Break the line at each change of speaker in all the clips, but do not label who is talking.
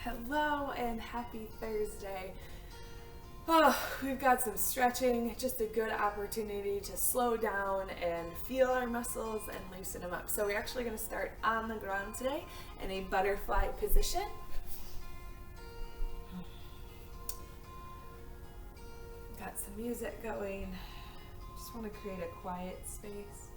Hello and happy Thursday. Oh, we've got some stretching, just a good opportunity to slow down and feel our muscles and loosen them up. So we're actually going to start on the ground today in a butterfly position. Got some music going. Just want to create a quiet space.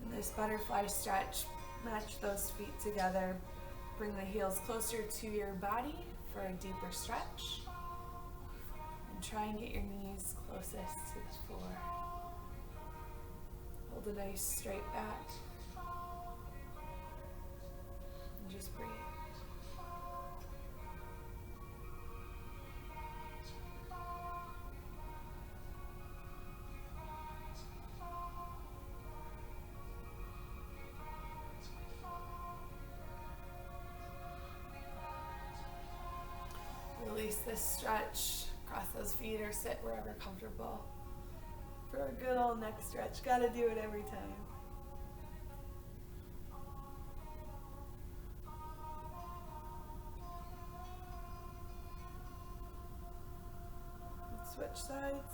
In this butterfly stretch, match those feet together. Bring the heels closer to your body for a deeper stretch. And try and get your knees closest to the floor. Hold a nice straight back. And just breathe. Release this stretch, cross those feet or sit wherever comfortable for a good old neck stretch. Gotta do it every time. Let's switch sides.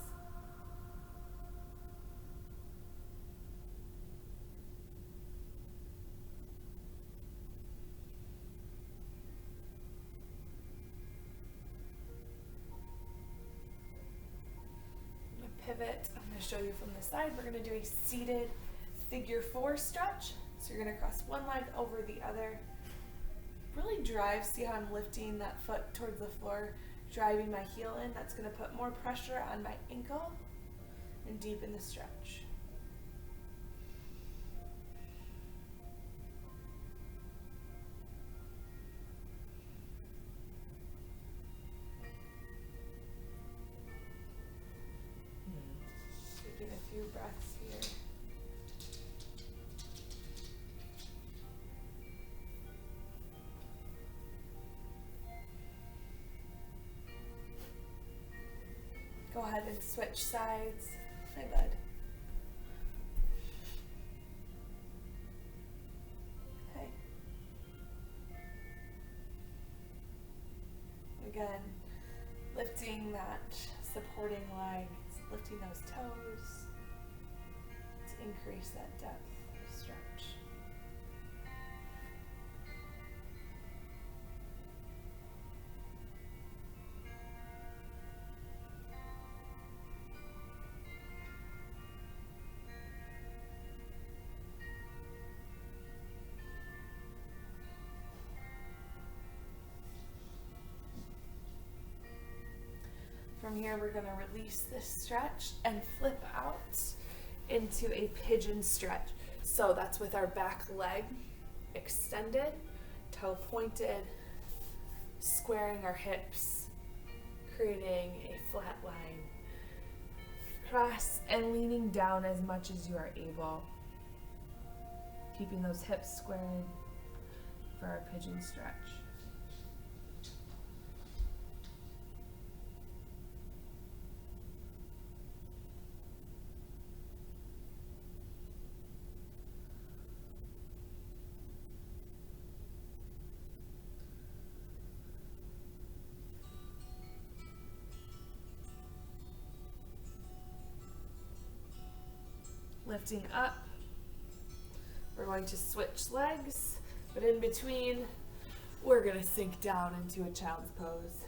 Pivot. I'm going to show you from the side. We're going to do a seated figure 4 stretch. So you're going to cross one leg over the other. Really drive. See how I'm lifting that foot towards the floor, driving my heel in. That's going to put more pressure on my ankle and deepen the stretch. Taking a few breaths here. Go ahead and switch sides. Hi, bud. Okay. Again, lifting that supporting leg, lifting those toes to increase that depth of stretch. From here, we're going to release this stretch and flip out into a pigeon stretch. So that's with our back leg extended, toe pointed, squaring our hips, creating a flat line. Cross and leaning down as much as you are able. Keeping those hips squared for our pigeon stretch. Lifting up, we're going to switch legs, but in between, we're going to sink down into a child's pose.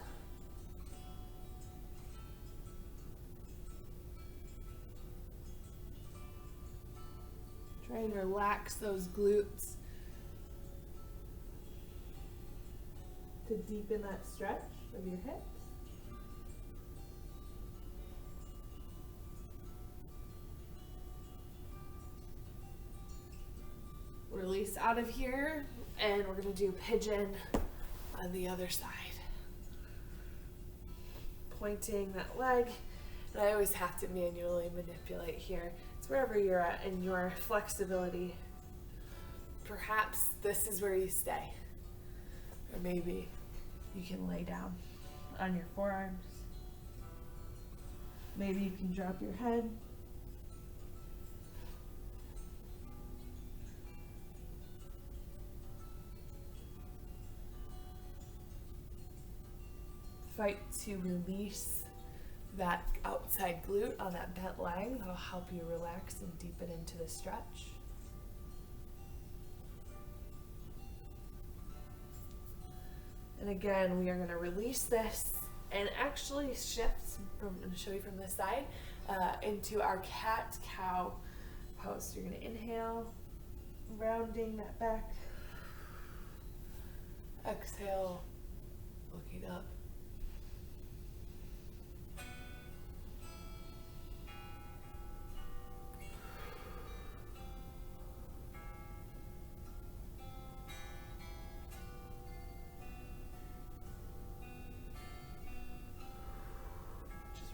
Try and relax those glutes to deepen that stretch of your hips. Release out of here, and we're going to do pigeon on the other side. Pointing that leg, and I always have to manually manipulate here. It's wherever you're at in your flexibility. Perhaps this is where you stay, or maybe you can lay down on your forearms. Maybe you can drop your head. fight to release that outside glute on that bent leg. That'll help you relax and deepen into the stretch. And again, we are going to release this and actually shift from, I'm going to show you from this side, into our cat-cow pose. So you're going to inhale, rounding that back. Exhale, looking up.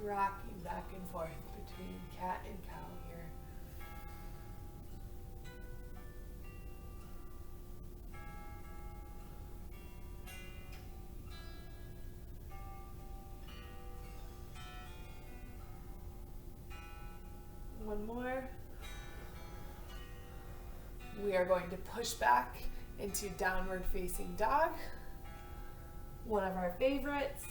Rocking back and forth between cat and cow here. One more. We are going to push back into downward facing dog. One of our favorites.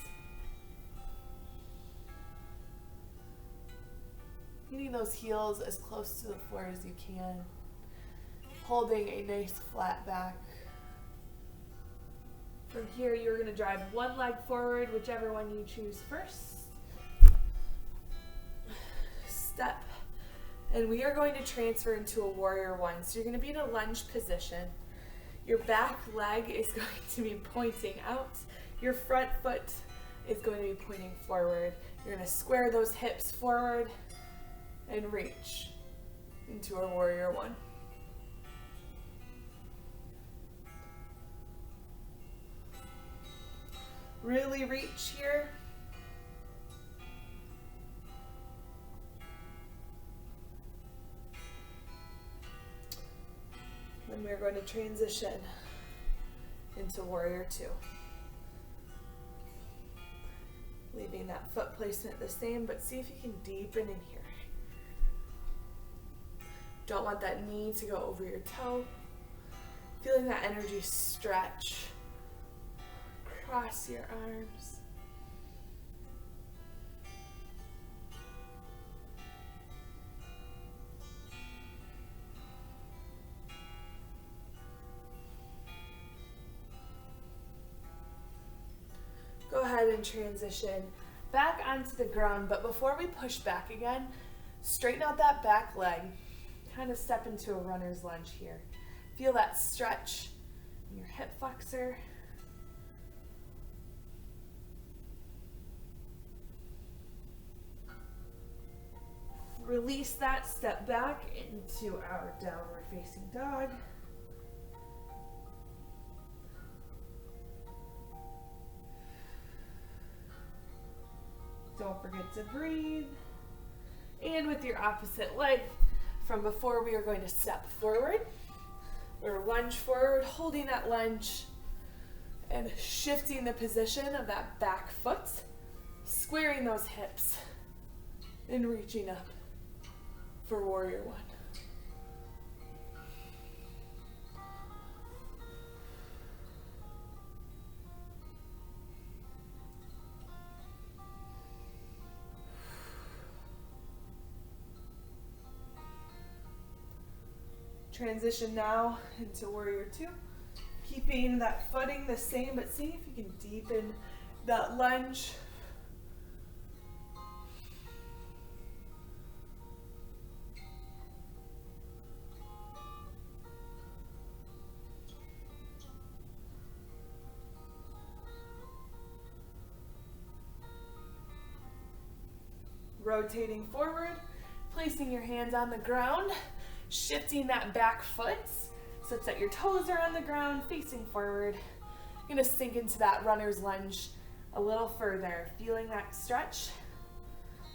Getting those heels as close to the floor as you can. Holding a nice flat back. From here, you're going to drive one leg forward, whichever one you choose first. Step. And we are going to transfer into a warrior one. So you're going to be in a lunge position. Your back leg is going to be pointing out. Your front foot is going to be pointing forward. You're going to square those hips forward and reach into our warrior one. Really reach here. Then we're going to transition into warrior two. Leaving that foot placement the same, but see if you can deepen in here. Don't want that knee to go over your toe. Feeling that energy stretch across your arms. Go ahead and transition back onto the ground, but before we push back again, straighten out that back leg. Kind of step into a runner's lunge here. Feel that stretch in your hip flexor. Release that, step back into our downward facing dog. Don't forget to breathe. And with your opposite leg, from before, we are going to step forward or lunge forward, holding that lunge and shifting the position of that back foot, squaring those hips and reaching up for warrior one. Transition now into warrior two, keeping that footing the same, but see if you can deepen that lunge. Rotating forward, placing your hands on the ground, shifting that back foot such that your toes are on the ground, facing forward. You're gonna sink into that runner's lunge a little further, feeling that stretch,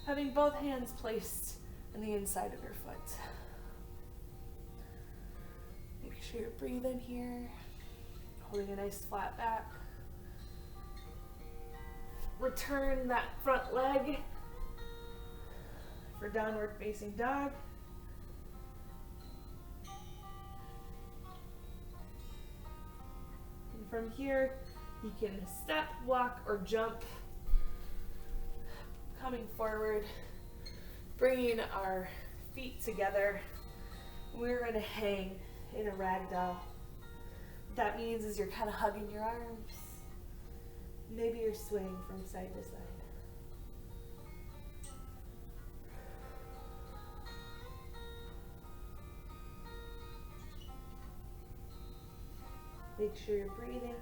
having both hands placed on the inside of your foot. Make sure you're breathing here, holding a nice flat back. Return that front leg for downward facing dog. And from here, you can step, walk, or jump coming forward, bringing our feet together. We're going to hang in a ragdoll. What that means is you're kind of hugging your arms. Maybe you're swaying from side to side. Make sure you're breathing here.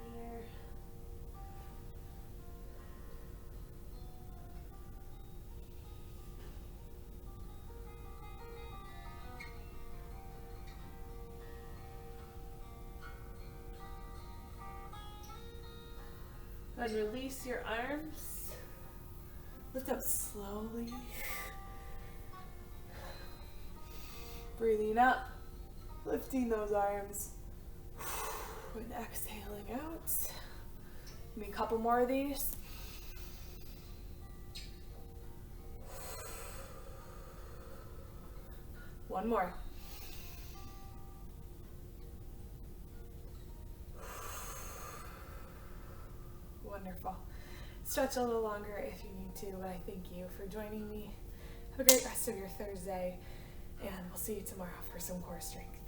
And release your arms. Lift up slowly. Breathing up, lifting those arms. And exhaling out. Give me a couple more of these. One more. Wonderful. Stretch a little longer if you need to, but I thank you for joining me. Have a great rest of your Thursday, and we'll see you tomorrow for some core strength.